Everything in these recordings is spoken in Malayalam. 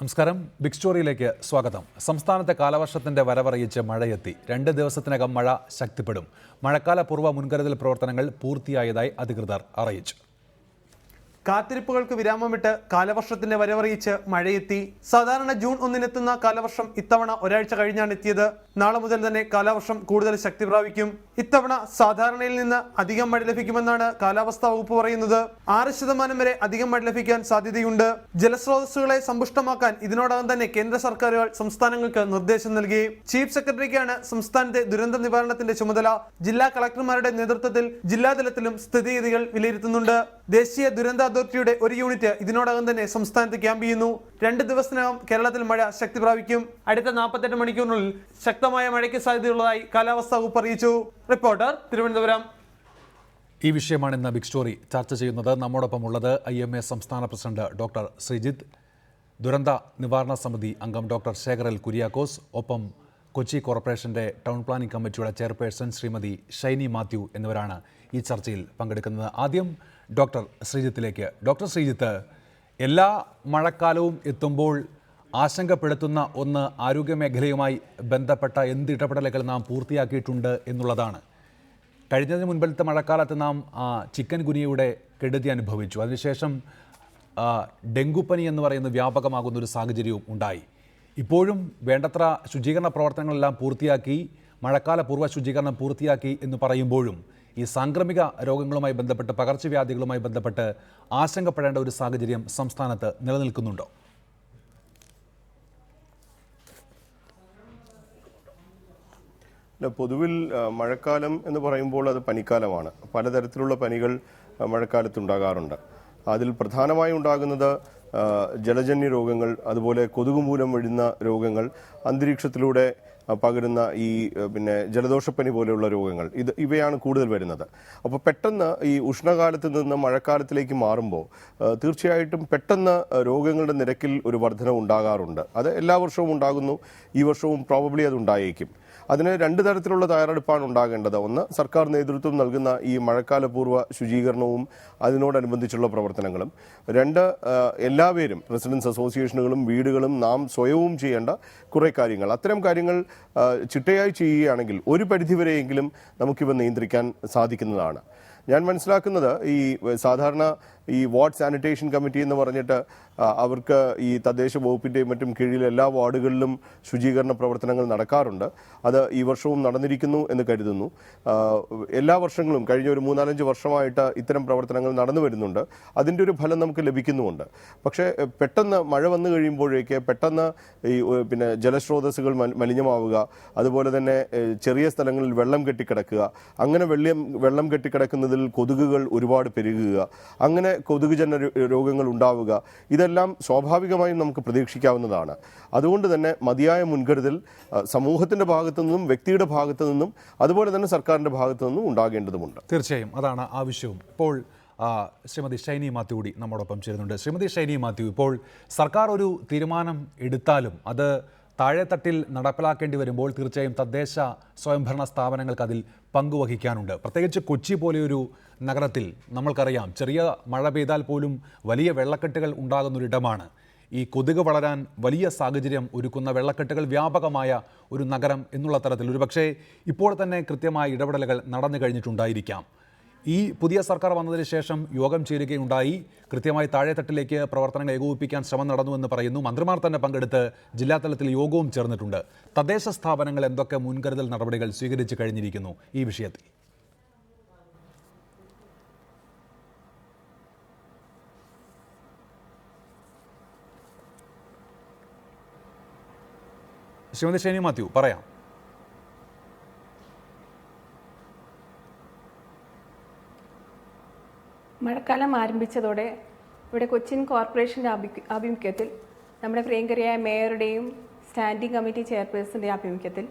നമസ്കാരം. ബിഗ് സ്റ്റോറിയിലേക്ക് സ്വാഗതം. സംസ്ഥാനത്തെ കാലവർഷത്തിന്റെ വരവറിയിച്ച് മഴയെത്തി. 2 ദിവസത്തിനകം മഴ ശക്തിപ്പെടും. മഴക്കാല പൂർവ്വ മുൻകരുതൽ പ്രവർത്തനങ്ങൾ പൂർത്തിയായതായി അധികൃതർ അറിയിച്ചു. കാത്തിരിപ്പുകൾക്ക് വിരാമമിട്ട് കാലവർഷത്തിന്റെ വരവറിയിച്ച് മഴയെത്തി. സാധാരണ ജൂൺ 1-നെത്തുന്ന കാലവർഷം ഇത്തവണ ഒരാഴ്ച കഴിഞ്ഞാണ് എത്തിയത്. നാളെ മുതൽ തന്നെ കാലവർഷം കൂടുതൽ ശക്തി പ്രാപിക്കും. ഇത്തവണ സാധാരണയിൽ നിന്ന് അധികം മഴ ലഭിക്കുമെന്നാണ് കാലാവസ്ഥാ വകുപ്പ് പറയുന്നത്. 6% വരെ അധികം മഴ ലഭിക്കാൻ സാധ്യതയുണ്ട്. ജലസ്രോതസ്സുകളെ സമ്പുഷ്ടമാക്കാൻ ഇതിനോടകം തന്നെ കേന്ദ്ര സർക്കാരുകൾ സംസ്ഥാനങ്ങൾക്ക് നിർദ്ദേശം നൽകി. ചീഫ് സെക്രട്ടറിക്കാണ് സംസ്ഥാനത്തെ ദുരന്ത നിവാരണത്തിന്റെ ചുമതല. ജില്ലാ കളക്ടർമാരുടെ നേതൃത്വത്തിൽ ജില്ലാതലത്തിലും സ്ഥിതിഗതികൾ വിലയിരുത്തുന്നുണ്ട്. ദേശീയ ദുരന്ത അതോറിറ്റിയുടെ ഒരു യൂണിറ്റ് ഇതിനോടകം തന്നെ സംസ്ഥാനത്ത് ക്യാമ്പ് ചെയ്യുന്നു. 2 ദിവസത്തിനകം കേരളത്തിൽ മഴ ശക്തി പ്രാപിക്കും. അടുത്ത 48 മണിക്കൂറിനുള്ളിൽ ശക്തമായ മഴയ്ക്ക് സാധ്യതയുള്ളതായി കാലാവസ്ഥാ വകുപ്പ് അറിയിച്ചു. റിപ്പോർട്ടർ, തിരുവനന്തപുരം. ഈ വിഷയമാണ് ഇന്ന് ബിഗ് സ്റ്റോറി ചർച്ച ചെയ്യുന്നത്. നമ്മോടൊപ്പം ഉള്ളത് IMA സംസ്ഥാന പ്രസിഡന്റ് ഡോക്ടർ ശ്രീജിത്ത്, ദുരന്ത നിവാരണ സമിതി അംഗം ഡോക്ടർ ശേഖരൽ കുര്യാക്കോസ്, ഒപ്പം കൊച്ചി കോർപ്പറേഷന്റെ ടൗൺ പ്ലാനിംഗ് കമ്മിറ്റിയുടെ ചെയർപേഴ്സൺ ശ്രീമതി ഷൈനി മാത്യു എന്നിവരാണ് ഈ ചർച്ചയിൽ പങ്കെടുക്കുന്നത്. ആദ്യം ഡോക്ടർ ശ്രീജിത്തിലേക്ക്. ഡോക്ടർ ശ്രീജിത്ത്, എല്ലാ മഴക്കാലവും എത്തുമ്പോൾ ആശങ്കപ്പെടുത്തുന്ന ഒന്ന് ആരോഗ്യമേഖലയുമായി ബന്ധപ്പെട്ട എന്ത് ഇടപെടലുകൾ നാം പൂർത്തിയാക്കിയിട്ടുണ്ട് എന്നുള്ളതാണ്. കഴിഞ്ഞതിന് മുൻപത്തെ മഴക്കാലത്ത് നാം ചിക്കൻ ഗുനിയയുടെ കെടുതി അനുഭവിച്ചു. അതിനുശേഷം ഡെങ്കുപ്പനി എന്ന് പറയുന്ന വ്യാപകമാകുന്ന ഒരു സാഹചര്യവും ഉണ്ടായി. ഇപ്പോഴും വേണ്ടത്ര ശുചീകരണ പ്രവർത്തനങ്ങളെല്ലാം പൂർത്തിയാക്കി, മഴക്കാല പൂർവ്വ ശുചീകരണം പൂർത്തിയാക്കി എന്ന് പറയുമ്പോഴും ഈ സാംക്രമിക രോഗങ്ങളുമായി ബന്ധപ്പെട്ട്, പകർച്ചവ്യാധികളുമായി ബന്ധപ്പെട്ട് ആശങ്കപ്പെടേണ്ട ഒരു സാഹചര്യം സംസ്ഥാനത്ത് നിലനിൽക്കുന്നുണ്ടോ? പൊതുവിൽ മഴക്കാലം എന്ന് പറയുമ്പോൾ അത് പനിക്കാലമാണ്. പലതരത്തിലുള്ള പനികൾ മഴക്കാലത്തുണ്ടാകാറുണ്ട്. അതിൽ പ്രധാനമായി ഉണ്ടാകുന്നത് ജലജന്യ രോഗങ്ങൾ, അതുപോലെ കൊതുക് മൂലം വരുന്ന രോഗങ്ങൾ, അന്തരീക്ഷത്തിലൂടെ പകരുന്ന ഈ ജലദോഷപ്പനി പോലെയുള്ള രോഗങ്ങൾ, ഇവയാണ് കൂടുതൽ വരുന്നത്. അപ്പോൾ പെട്ടെന്ന് ഈ ഉഷ്ണകാലത്ത് നിന്ന് മഴക്കാലത്തിലേക്ക് മാറുമ്പോൾ തീർച്ചയായിട്ടും പെട്ടെന്ന് രോഗങ്ങളുടെ നിരക്കിൽ ഒരു വർധന ഉണ്ടാകാറുണ്ട്. അത് എല്ലാ വർഷവും ഉണ്ടാകുന്നു. ഈ വർഷവും പ്രോബബ്ലി അത് ഉണ്ടായേക്കും. അതിന് 2 തരത്തിലുള്ള തയ്യാറെടുപ്പാണ് ഉണ്ടാകേണ്ടത്. ഒന്ന്, സർക്കാർ നേതൃത്വം നൽകുന്ന ഈ മഴക്കാല പൂർവ്വ ശുചീകരണവും അതിനോടനുബന്ധിച്ചുള്ള പ്രവർത്തനങ്ങളും. 2, എല്ലാവരും, റെസിഡൻസ് അസോസിയേഷനുകളും വീടുകളും നാം സ്വയവും ചെയ്യേണ്ട കുറേ കാര്യങ്ങൾ. അത്തരം കാര്യങ്ങൾ ചിട്ടയായി ചെയ്യുകയാണെങ്കിൽ ഒരു പരിധിവരെയെങ്കിലും നമുക്കിവ നിയന്ത്രിക്കാൻ സാധിക്കുന്നതാണ്. ഞാൻ മനസ്സിലാക്കുന്നത് ഈ സാധാരണ ഈ വാർഡ് സാനിറ്റേഷൻ കമ്മിറ്റി എന്ന് പറഞ്ഞിട്ട് അവർക്ക് ഈ തദ്ദേശ വകുപ്പിൻ്റെയും മറ്റും കീഴിൽ എല്ലാ വാർഡുകളിലും ശുചീകരണ പ്രവർത്തനങ്ങൾ നടക്കാറുണ്ട്. അത് ഈ വർഷവും നടന്നിരിക്കുന്നു എന്ന് കരുതുന്നു. എല്ലാ വർഷങ്ങളും കഴിഞ്ഞ ഒരു 3-4 വർഷമായിട്ട് ഇത്തരം പ്രവർത്തനങ്ങൾ നടന്നു വരുന്നുണ്ട്. അതിൻ്റെ ഒരു ഫലം നമുക്ക് ലഭിക്കുന്നുമുണ്ട്. പക്ഷേ പെട്ടെന്ന് മഴ വന്നു കഴിയുമ്പോഴേക്ക് പെട്ടെന്ന് ഈ ജലസ്രോതസ്സുകൾ മലിനമാവുക, അതുപോലെ തന്നെ ചെറിയ സ്ഥലങ്ങളിൽ വെള്ളം കെട്ടിക്കിടക്കുക, അങ്ങനെ വെള്ളം കെട്ടിക്കിടക്കുന്നതിൽ കൊതുകുകൾ ഒരുപാട് പെരുകുക, അങ്ങനെ കൊതുകുജന്യ രോഗങ്ങൾ ഉണ്ടാവുക, ഇതെല്ലാം സ്വാഭാവികമായും നമുക്ക് പ്രതീക്ഷിക്കാവുന്നതാണ്. അതുകൊണ്ട് തന്നെ മതിയായ മുൻകരുതൽ സമൂഹത്തിന്റെ ഭാഗത്തു നിന്നും, വ്യക്തിയുടെ ഭാഗത്തു നിന്നും, അതുപോലെ തന്നെ സർക്കാരിന്റെ ഭാഗത്തു നിന്നും ഉണ്ടാകേണ്ടതുണ്ട്. തീർച്ചയായും അതാണ് ആവശ്യവും. ഇപ്പോൾ ശ്രീമതി ഷൈനി മാത്യു കൂടി നമ്മോടൊപ്പം ചേരുന്നുണ്ട്. ശ്രീമതി ഷൈനി മാത്യു, ഇപ്പോൾ സർക്കാർ ഒരു തീരുമാനം എടുത്താലും അത് താഴെത്തട്ടിൽ നടപ്പിലാക്കേണ്ടി വരുമ്പോൾ തീർച്ചയായും തദ്ദേശ സ്വയംഭരണ സ്ഥാപനങ്ങൾക്ക് അതിൽ പങ്കുവഹിക്കാനുണ്ട്. പ്രത്യേകിച്ച് കൊച്ചി പോലെയൊരു നഗരത്തിൽ നമ്മൾക്കറിയാം, ചെറിയ മഴ പെയ്താൽ പോലും വലിയ വെള്ളക്കെട്ടുകൾ ഉണ്ടാകുന്നൊരിടമാണ്. ഈ കൊതുക് വളരാൻ വലിയ സാഹചര്യം ഒരുക്കുന്ന, വെള്ളക്കെട്ടുകൾ വ്യാപകമായ ഒരു നഗരം എന്നുള്ള തരത്തിൽ ഒരുപക്ഷേ ഇപ്പോൾ തന്നെ കൃത്യമായ ഇടപെടലുകൾ നടന്നു കഴിഞ്ഞിട്ടുണ്ടായിരിക്കാം. ഈ പുതിയ സർക്കാർ വന്നതിന് ശേഷം യോഗം ചേരുകയുണ്ടായി. കൃത്യമായി താഴെത്തട്ടിലേക്ക് പ്രവർത്തനങ്ങൾ ഏകോപിപ്പിക്കാൻ ശ്രമം നടന്നുവെന്ന് പറയുന്നു. മന്ത്രിമാർ തന്നെ പങ്കെടുത്ത് ജില്ലാതലത്തിൽ യോഗവും ചേർന്നിട്ടുണ്ട്. തദ്ദേശ സ്ഥാപനങ്ങൾ എന്തൊക്കെ മുൻകരുതൽ നടപടികൾ സ്വീകരിച്ചു കഴിഞ്ഞിരിക്കുന്നു ഈ വിഷയത്തിൽ? ശ്രീമതി ഷൈനി മാത്യു, പറയാം. മഴക്കാലം ആരംഭിച്ചതോടെ ഇവിടെ കൊച്ചിൻ കോർപ്പറേഷൻ്റെ ആഭിമുഖ്യത്തിൽ നമ്മുടെ പ്രിയങ്കരിയായ മേയറുടെയും സ്റ്റാൻഡിംഗ് കമ്മിറ്റി ചെയർപേഴ്സൻ്റെ ആഭിമുഖ്യത്തിൽ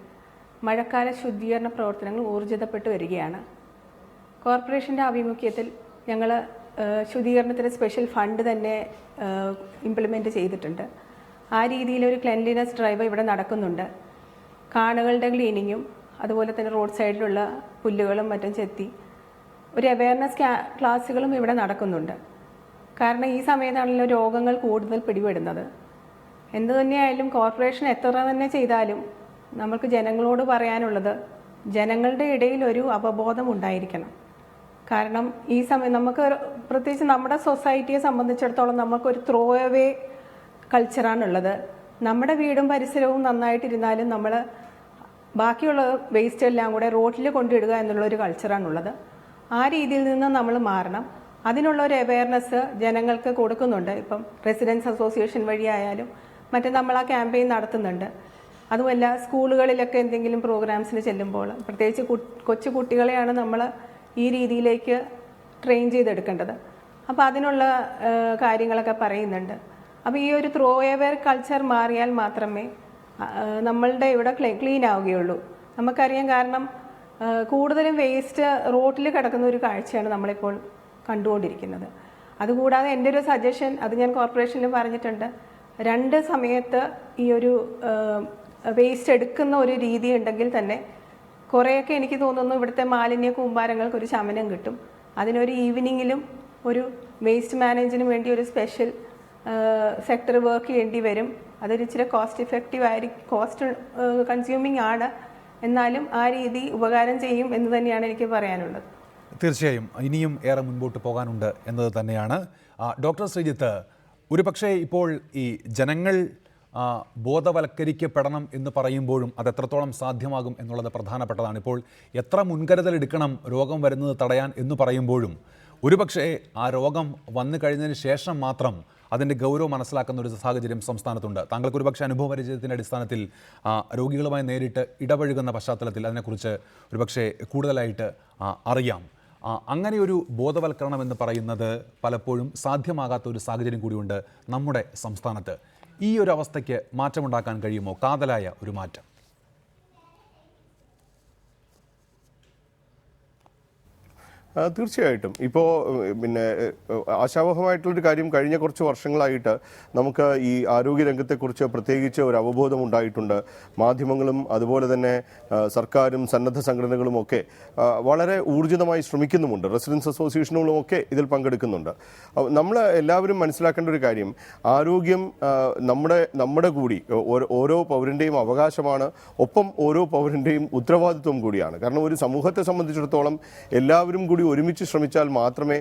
മഴക്കാല ശുദ്ധീകരണ പ്രവർത്തനങ്ങൾ ഊർജിതപ്പെട്ടു വരികയാണ്. കോർപ്പറേഷൻ്റെ ആഭിമുഖ്യത്തിൽ ഞങ്ങൾ ശുദ്ധീകരണത്തിന് സ്പെഷ്യൽ ഫണ്ട് തന്നെ ഇംപ്ലിമെൻറ്റ് ചെയ്തിട്ടുണ്ട്. ആ രീതിയിലൊരു ക്ലെൻലിനെസ് ഡ്രൈവ് ഇവിടെ നടക്കുന്നുണ്ട്. കാണുകളുടെ ക്ലീനിങ്ങും അതുപോലെ തന്നെ റോഡ് സൈഡിലുള്ള പുല്ലുകളും മറ്റും ചെത്തി ഒരു അവയർനെസ് ക്ലാസ്സുകളും ഇവിടെ നടക്കുന്നുണ്ട്. കാരണം ഈ സമയത്താണല്ലോ രോഗങ്ങൾ കൂടുതൽ പിടിപെടുന്നത്. എന്തു തന്നെയായാലും കോർപ്പറേഷൻ എത്ര തന്നെ ചെയ്താലും നമുക്ക് ജനങ്ങളോട് പറയാനുള്ളത് ജനങ്ങളുടെ ഇടയിൽ ഒരു അവബോധം ഉണ്ടായിരിക്കണം. കാരണം ഈ സമയം നമുക്ക് പ്രത്യേകിച്ച് നമ്മുടെ സൊസൈറ്റിയെ സംബന്ധിച്ചിടത്തോളം നമുക്കൊരു ത്രോ അവേ കൾച്ചറാണുള്ളത്. നമ്മുടെ വീടും പരിസരവും നന്നായിട്ടിരുന്നാലും നമ്മൾ ബാക്കിയുള്ള വേസ്റ്റ് എല്ലാം കൂടെ റോഡിൽ കൊണ്ടിടുക എന്നുള്ളൊരു കൾച്ചറാണുള്ളത്. ആ രീതിയിൽ നിന്ന് നമ്മൾ മാറണം. അതിനുള്ള ഒരു അവയർനെസ് ജനങ്ങൾക്ക് കൊടുക്കുന്നുണ്ട്. ഇപ്പം റെസിഡൻസ് അസോസിയേഷൻ വഴിയായാലും മറ്റേ നമ്മൾ ആ ക്യാമ്പയിൻ നടത്തുന്നുണ്ട്. അതുമല്ല സ്കൂളുകളിലൊക്കെ എന്തെങ്കിലും പ്രോഗ്രാംസിന് ചെല്ലുമ്പോൾ പ്രത്യേകിച്ച് കൊച്ചു കുട്ടികളെയാണ് നമ്മൾ ഈ രീതിയിലേക്ക് ട്രെയിൻ ചെയ്തെടുക്കേണ്ടത്. അപ്പോൾ അതിനുള്ള കാര്യങ്ങളൊക്കെ പറയുന്നുണ്ട്. അപ്പോൾ ഈ ഒരു ത്രോ അവേ കൾച്ചർ മാറിയാൽ മാത്രമേ നമ്മളുടെ ഇവിടെ ക്ലീൻ ആവുകയുള്ളൂ. നമുക്കറിയാം, കാരണം കൂടുതലും വേസ്റ്റ് റോഡിൽ കിടക്കുന്ന ഒരു കാഴ്ചയാണ് നമ്മളിപ്പോൾ കണ്ടുകൊണ്ടിരിക്കുന്നത്. അതുകൂടാതെ എൻ്റെ ഒരു സജഷൻ, അത് ഞാൻ കോർപ്പറേഷനിൽ പറഞ്ഞിട്ടുണ്ട്, 2 സമയത്ത് ഈ ഒരു വേസ്റ്റ് എടുക്കുന്ന ഒരു രീതി ഉണ്ടെങ്കിൽ തന്നെ കുറേയൊക്കെ എനിക്ക് തോന്നുന്നു ഇവിടുത്തെ മാലിന്യ കൂമ്പാരങ്ങൾക്ക് ഒരു ശമനം കിട്ടും. അതിനൊരു ഈവനിങ്ങിലും ഒരു വേസ്റ്റ് മാനേജിന് വേണ്ടി ഒരു സ്പെഷ്യൽ സെക്ടർ വർക്ക് ചെയ്യേണ്ടി വരും. അതൊരു ഇച്ചിരി കോസ്റ്റ് ഇഫക്റ്റീവ് ആയിരിക്കും, കോസ്റ്റ് കൺസ്യൂമിങ് ആണ്, എന്നാലും ആ രീതി ഉപകാരം ചെയ്യും എന്ന് തന്നെയാണ് എനിക്ക് പറയാനുള്ളത്. തീർച്ചയായും ഇനിയും ഏറെ മുൻപോട്ട് പോകാനുണ്ട് എന്നത് തന്നെയാണ്. ഡോക്ടർ ശ്രീജിത്ത്, ഒരുപക്ഷെ ഇപ്പോൾ ഈ ജനങ്ങൾ ബോധവൽക്കരിക്കപ്പെടണം എന്ന് പറയുമ്പോഴും അത് എത്രത്തോളം സാധ്യമാകും എന്നുള്ളത് പ്രധാനപ്പെട്ടതാണ്. ഇപ്പോൾ എത്ര മുൻകരുതൽ എടുക്കണം രോഗം വരുന്നത് തടയാൻ എന്ന് പറയുമ്പോഴും ഒരുപക്ഷെ ആ രോഗം വന്നു കഴിഞ്ഞതിന് ശേഷം മാത്രം അതിൻ്റെ ഗൗരവം മനസ്സിലാക്കുന്ന ഒരു സാഹചര്യം സംസ്ഥാനത്തുണ്ട്. താങ്കൾക്ക് ഒരുപക്ഷെ അനുഭവ പരിചയത്തിൻ്റെ അടിസ്ഥാനത്തിൽ രോഗികളുമായി നേരിട്ട് ഇടപഴകുന്ന പശ്ചാത്തലത്തിൽ അതിനെക്കുറിച്ച് ഒരുപക്ഷെ കൂടുതലായിട്ട് അറിയാം. അങ്ങനെയൊരു ബോധവൽക്കരണം എന്ന് പറയുന്നത് പലപ്പോഴും സാധ്യമാകാത്ത ഒരു സാഹചര്യം കൂടിയുണ്ട് നമ്മുടെ സംസ്ഥാനത്ത്. ഈ ഒരു അവസ്ഥയ്ക്ക് മാറ്റമുണ്ടാക്കാൻ കഴിയുമോ? കാതലായ ഒരു മാറ്റം. തീർച്ചയായിട്ടും. ഇപ്പോൾ പിന്നെ ആശാവഹമായിട്ടുള്ളൊരു കാര്യം, കഴിഞ്ഞ കുറച്ച് വർഷങ്ങളായിട്ട് നമുക്ക് ഈ ആരോഗ്യരംഗത്തെക്കുറിച്ച് പ്രത്യേകിച്ച് ഒരു അവബോധം ഉണ്ടായിട്ടുണ്ട്. മാധ്യമങ്ങളും അതുപോലെ തന്നെ സർക്കാരും സന്നദ്ധ സംഘടനകളും ഒക്കെ വളരെ ഊർജിതമായി ശ്രമിക്കുന്നുമുണ്ട്. റെസിഡൻസ് അസോസിയേഷനുകളും ഒക്കെ ഇതിൽ പങ്കെടുക്കുന്നുണ്ട്. നമ്മൾ എല്ലാവരും മനസ്സിലാക്കേണ്ട ഒരു കാര്യം, ആരോഗ്യം നമ്മുടെ കൂടി ഓരോ പൗരൻ്റെയും അവകാശമാണ്, ഒപ്പം ഓരോ പൗരൻ്റെയും ഉത്തരവാദിത്വം കൂടിയാണ്. കാരണം ഒരു സമൂഹത്തെ സംബന്ധിച്ചിടത്തോളം എല്ലാവരും കൂടി ഒരുമിച്ച് ശ്രമിച്ചാൽ മാത്രമേ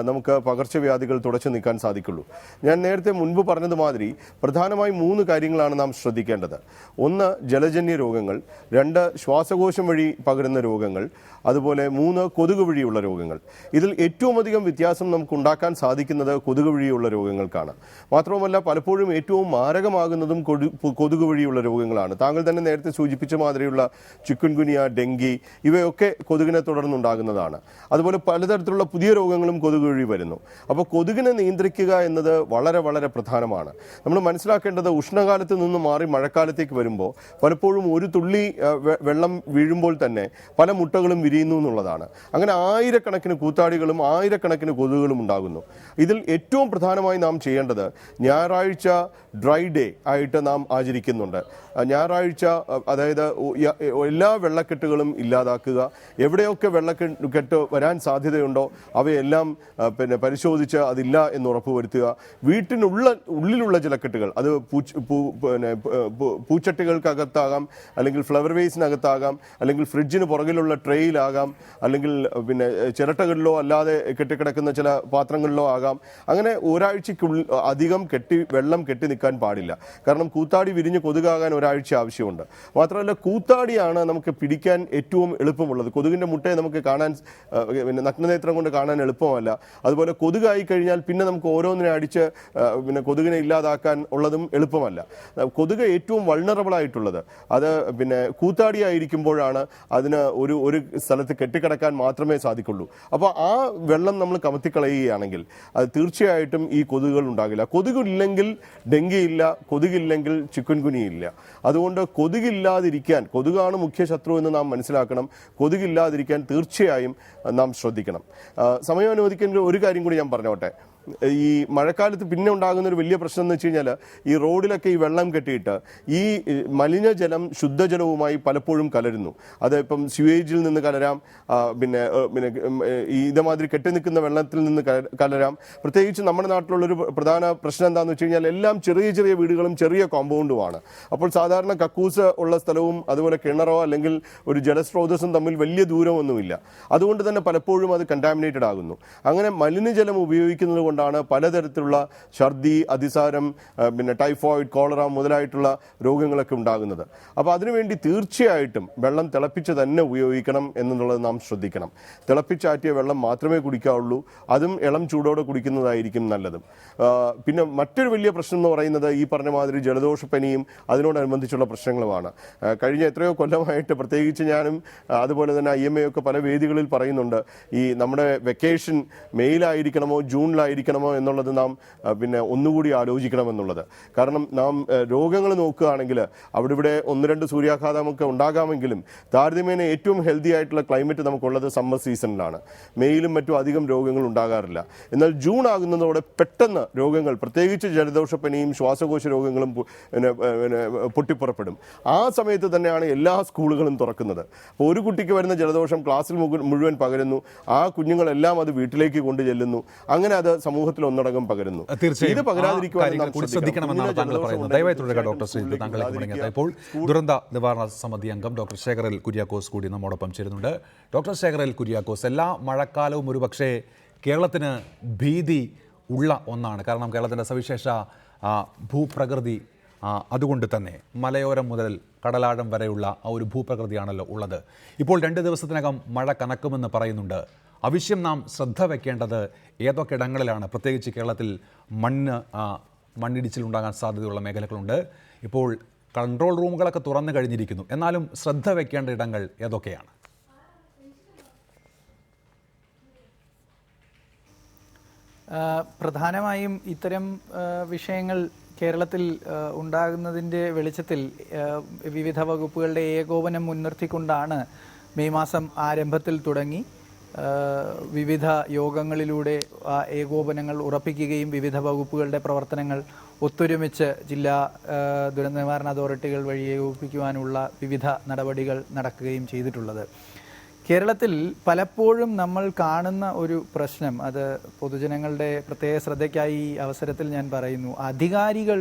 നമുക്ക് പകർച്ചവ്യാധികൾ തുടച്ചു നീക്കാൻ സാധിക്കുള്ളൂ. ഞാൻ നേരത്തെ മുൻപ് പറഞ്ഞതുമാതിരി പ്രധാനമായും 3 കാര്യങ്ങളാണ് നാം ശ്രദ്ധിക്കേണ്ടത്. 1 ജലജന്യ രോഗങ്ങൾ, 2 ശ്വാസകോശം വഴി പകരുന്ന രോഗങ്ങൾ, അതുപോലെ 3 കൊതുക് വഴിയുള്ള രോഗങ്ങൾ. ഇതിൽ ഏറ്റവും അധികം വ്യത്യാസം നമുക്ക് ഉണ്ടാക്കാൻ സാധിക്കുന്നത് കൊതുക് വഴിയുള്ള രോഗങ്ങൾക്കാണ്. മാത്രവുമല്ല പലപ്പോഴും ഏറ്റവും മാരകമാകുന്നതും കൊതുക് വഴിയുള്ള രോഗങ്ങളാണ്. താങ്കൾ തന്നെ നേരത്തെ സൂചിപ്പിച്ച മാതിരിയുള്ള ചിക്കുൻഗുനിയ, ഡെങ്കി ഇവയൊക്കെ കൊതുകിനെ തുടർന്നുണ്ടാകുന്നതാണ്. അതുപോലെ പലതരത്തിലുള്ള പുതിയ രോഗങ്ങളും കൊതുക് വഴി വരുന്നു. അപ്പോൾ കൊതുകിനെ നിയന്ത്രിക്കുക എന്നത് വളരെ വളരെ പ്രധാനമാണ്. നമ്മൾ മനസ്സിലാക്കേണ്ടത്, ഉഷ്ണകാലത്ത് നിന്ന് മാറി മഴക്കാലത്തേക്ക് വരുമ്പോൾ പലപ്പോഴും ഒരു തുള്ളി വെള്ളം വീഴുമ്പോൾ തന്നെ പല മുട്ടകളും വിരിയുന്നു എന്നുള്ളതാണ്. അങ്ങനെ ആയിരക്കണക്കിന് കൂത്താടികളും ആയിരക്കണക്കിന് കൊതുകുകളും ഉണ്ടാകുന്നു. ഇതിൽ ഏറ്റവും പ്രധാനമായി നാം ചെയ്യേണ്ടത്, ഞായറാഴ്ച ഡ്രൈ ഡേ ആയിട്ട് നാം ആചരിക്കുന്നുണ്ട്. ഞായറാഴ്ച അതായത് എല്ലാ വെള്ളക്കെട്ടുകളും ഇല്ലാതാക്കുക. എവിടെയൊക്കെ വെള്ളക്കെട്ട് വരാൻ സാധ്യതയുണ്ടോ അവയെല്ലാം പരിശോധിച്ച് അതില്ല എന്ന് ഉറപ്പുവരുത്തുക. ഉള്ളിലുള്ള ജലക്കെട്ടുകൾ, അത് പൂച്ചട്ടികൾക്കകത്താകാം, അല്ലെങ്കിൽ ഫ്ലവർ വേസിനകത്താകാം, അല്ലെങ്കിൽ ഫ്രിഡ്ജിന് പുറകിലുള്ള ട്രേയിലാകാം, അല്ലെങ്കിൽ ചിരട്ടകളിലോ അല്ലാതെ കെട്ടിക്കിടക്കുന്ന ചില പാത്രങ്ങളിലോ ആകാം. അങ്ങനെ ഒരാഴ്ചയ്ക്കുള്ളിൽ അധികം വെള്ളം കെട്ടി നിൽക്കാൻ പാടില്ല. കാരണം കൂത്താടി വിരിഞ്ഞ് കൊതുകാകാൻ ഒരാഴ്ച ആവശ്യമുണ്ട്. മാത്രമല്ല കൂത്താടിയാണ് നമുക്ക് പിടിക്കാൻ ഏറ്റവും എളുപ്പമുള്ളത്. കൊതുകിൻ്റെ മുട്ടയെ നമുക്ക് കാണാൻ നഗ്നനേത്രം കൊണ്ട് കാണാൻ എളുപ്പമല്ല. അതുപോലെ കൊതുകായി കഴിഞ്ഞാൽ പിന്നെ നമുക്ക് ഓരോന്നിനെ അടിച്ച് കൊതുകിനെ ഇല്ലാതാക്കാൻ ഉള്ളതും എളുപ്പമല്ല. കൊതുക് ഏറ്റവും വൾണറബിൾ ആയിട്ടുള്ളത് അത് കൂത്താടിയായിരിക്കുമ്പോഴാണ്. അതിന് ഒരു സ്ഥലത്ത് കെട്ടിക്കിടക്കാൻ മാത്രമേ സാധിക്കുള്ളൂ. അപ്പോൾ ആ വെള്ളം നമ്മൾ കമത്തിക്കളയുകയാണെങ്കിൽ അത് തീർച്ചയായിട്ടും ഈ കൊതുകുകൾ ഉണ്ടാകില്ല. കൊതുകില്ലെങ്കിൽ ഡെങ്കി ഇല്ല, കൊതുകില്ലെങ്കിൽ ചിക്കുൻഗുനിയ ഇല്ല. അതുകൊണ്ട് കൊതുകില്ലാതിരിക്കാൻ, കൊതുകാണ് മുഖ്യ ശത്രു എന്ന് നാം മനസ്സിലാക്കണം. കൊതുകില്ലാതിരിക്കാൻ തീർച്ചയായും നാം ശ്രദ്ധിക്കണം. സമയം അനുവദിക്കുന്ന ഒരു കാര്യം കൂടി ഞാൻ പറഞ്ഞോട്ടെ. ഈ മഴക്കാലത്ത് പിന്നെ ഉണ്ടാകുന്ന ഒരു വലിയ പ്രശ്നം എന്ന് വെച്ച് കഴിഞ്ഞാൽ ഈ റോഡിലൊക്കെ ഈ വെള്ളം കെട്ടിയിട്ട് ഈ മലിനജലം ശുദ്ധജലവുമായി പലപ്പോഴും കലരുന്നു. അത് ഇപ്പം സ്യൂവേജിൽ നിന്ന് കലരാം, പിന്നെ ഈ ഇതേമാതിരി കെട്ടി നിൽക്കുന്ന വെള്ളത്തിൽ നിന്ന് കലരാം. പ്രത്യേകിച്ച് നമ്മുടെ നാട്ടിലുള്ളൊരു പ്രധാന പ്രശ്നം എന്താണെന്ന് വെച്ച് കഴിഞ്ഞാൽ എല്ലാം ചെറിയ ചെറിയ വീടുകളും ചെറിയ കോമ്പൗണ്ടുമാണ്. അപ്പോൾ സാധാരണ കക്കൂസ് ഉള്ള സ്ഥലവും അതുപോലെ കിണറോ അല്ലെങ്കിൽ ഒരു ജലസ്രോതസ്സും തമ്മിൽ വലിയ ദൂരമൊന്നുമില്ല. അതുകൊണ്ട് തന്നെ പലപ്പോഴും അത് കണ്ടാമിനേറ്റഡ് ആകുന്നു. അങ്ങനെ മലിനജലം ഉപയോഗിക്കുന്നത് കൊണ്ടാണ് പലതരത്തിലുള്ള ഛർദി, അതിസാരം, പിന്നെ ടൈഫോയിഡ്, കോളറ മുതലായിട്ടുള്ള രോഗങ്ങളൊക്കെ ഉണ്ടാകുന്നത്. അപ്പോൾ അതിനുവേണ്ടി തീർച്ചയായിട്ടും വെള്ളം തിളപ്പിച്ച് തന്നെ ഉപയോഗിക്കണം എന്നുള്ളത് നാം ശ്രദ്ധിക്കണം. തിളപ്പിച്ചാറ്റിയ വെള്ളം മാത്രമേ കുടിക്കാവുള്ളൂ. അതും ഇളം ചൂടോടെ കുടിക്കുന്നതായിരിക്കും നല്ലതും. പിന്നെ മറ്റൊരു വലിയ പ്രശ്നം എന്ന് പറയുന്നത് ഈ പറഞ്ഞ മാതിരി ജലദോഷപ്പനിയും അതിനോടനുബന്ധിച്ചുള്ള പ്രശ്നങ്ങളുമാണ്. കഴിഞ്ഞ എത്രയോ കൊല്ലമായിട്ട് പ്രത്യേകിച്ച് ഞാനും അതുപോലെ തന്നെ IMA ഒക്കെ പല വേദികളിൽ പറയുന്നുണ്ട്, ഈ നമ്മുടെ വെക്കേഷൻ മെയ്യിലായിരിക്കണമോ ജൂണിലായിരിക്കണമോ എന്നുള്ളത് നാം പിന്നെ ഒന്നുകൂടി ആലോചിക്കണമെന്നുള്ളത്. കാരണം നാം രോഗങ്ങൾ നോക്കുകയാണെങ്കിൽ അവിടെ ഇവിടെ 1-2 സൂര്യാഘാതമൊക്കെ ഉണ്ടാകാമെങ്കിലും താരതമ്യേന ഏറ്റവും ഹെൽത്തി ആയിട്ടുള്ള ക്ലൈമറ്റ് നമുക്കുള്ളത് സമ്മർ സീസണിലാണ്. മെയ്യിലും മറ്റും അധികം രോഗങ്ങൾ ഉണ്ടാകാറില്ല. എന്നാൽ ജൂൺ ആകുന്നതോടെ പെട്ടെന്ന് രോഗങ്ങൾ, പ്രത്യേകിച്ച് ജലദോഷപ്പനിയും ശ്വാസകോശ രോഗങ്ങളും പൊട്ടിപ്പുറപ്പെടും. ആ സമയത്ത് തന്നെയാണ് എല്ലാ സ്കൂളുകളും തുറക്കുന്നത്. അപ്പോൾ ഒരു കുട്ടിക്ക് വരുന്ന ജലദോഷം ക്ലാസ്സിൽ മുഴുവൻ പകരുന്നു. ആ കുഞ്ഞുങ്ങളെല്ലാം അത് വീട്ടിലേക്ക് കൊണ്ടു ചെല്ലുന്നു. അങ്ങനെ അത് സമൂഹത്തിൽ ഒന്നടങ്കം പകരുന്നു. തീർച്ചയായും ശ്രദ്ധിക്കണമെന്നാണ് താങ്കൾ പറയുന്നത്. ദയവായി തുടരുക ഡോക്ടർ ശ്രീജിത്ത്. താങ്കളിലേക്ക് മടങ്ങിയത് ഇപ്പോൾ ദുരന്ത നിവാരണ സമിതി അംഗം ഡോക്ടർ ശേഖർ എൽ കുര്യാക്കോസ് കൂടി നമ്മോടൊപ്പം ചേരുന്നുണ്ട്. ഡോക്ടർ ശേഖർ എൽ കുര്യാക്കോസ്, എല്ലാ മഴക്കാലവും ഒരുപക്ഷേ കേരളത്തിന് ഭീതി ഉള്ള ഒന്നാണ്. കാരണം കേരളത്തിൻ്റെ സവിശേഷ ഭൂപ്രകൃതി, അതുകൊണ്ട് തന്നെ മലയോരം മുതൽ കടലാഴം വരെയുള്ള ആ ഒരു ഭൂപ്രകൃതിയാണല്ലോ ഉള്ളത്. ഇപ്പോൾ 2 ദിവസത്തിനകം മഴ കനക്കുമെന്ന് പറയുന്നുണ്ട്. ആവശ്യം നാം ശ്രദ്ധ വയ്ക്കേണ്ടത് ഏതൊക്കെ ഇടങ്ങളിലാണ്? പ്രത്യേകിച്ച് കേരളത്തിൽ മണ്ണിടിച്ചിലുണ്ടാകാൻ സാധ്യതയുള്ള മേഖലകളുണ്ട്. ഇപ്പോൾ കൺട്രോൾ റൂമുകളൊക്കെ തുറന്നു കഴിഞ്ഞിരിക്കുന്നു. എന്നാലും ശ്രദ്ധ വയ്ക്കേണ്ട ഇടങ്ങൾ ഏതൊക്കെയാണ്? പ്രധാനമായും ഇത്തരം വിഷയങ്ങൾ കേരളത്തിൽ ഉണ്ടാകുന്നതിൻ്റെ വെളിച്ചത്തിൽ വിവിധ വകുപ്പുകളുടെ ഏകോപനം മുൻനിർത്തിക്കൊണ്ടാണ് മെയ് മാസം ആരംഭത്തിൽ തുടങ്ങി വിവിധ യോഗങ്ങളിലൂടെ ആ ഏകോപനങ്ങൾ ഉറപ്പിക്കുകയും വിവിധ വകുപ്പുകളുടെ പ്രവർത്തനങ്ങൾ ഒത്തൊരുമിച്ച് ജില്ലാ ദുരന്ത നിവാരണ അതോറിറ്റികൾ വഴി ഏകോപിപ്പിക്കുവാനുള്ള വിവിധ നടപടികൾ നടക്കുകയും ചെയ്തിട്ടുള്ളത്. കേരളത്തിൽ പലപ്പോഴും നമ്മൾ കാണുന്ന ഒരു പ്രശ്നം, അത് പൊതുജനങ്ങളുടെ പ്രത്യേക ശ്രദ്ധയ്ക്കായി ഈ അവസരത്തിൽ ഞാൻ പറയുന്നു, അധികാരികൾ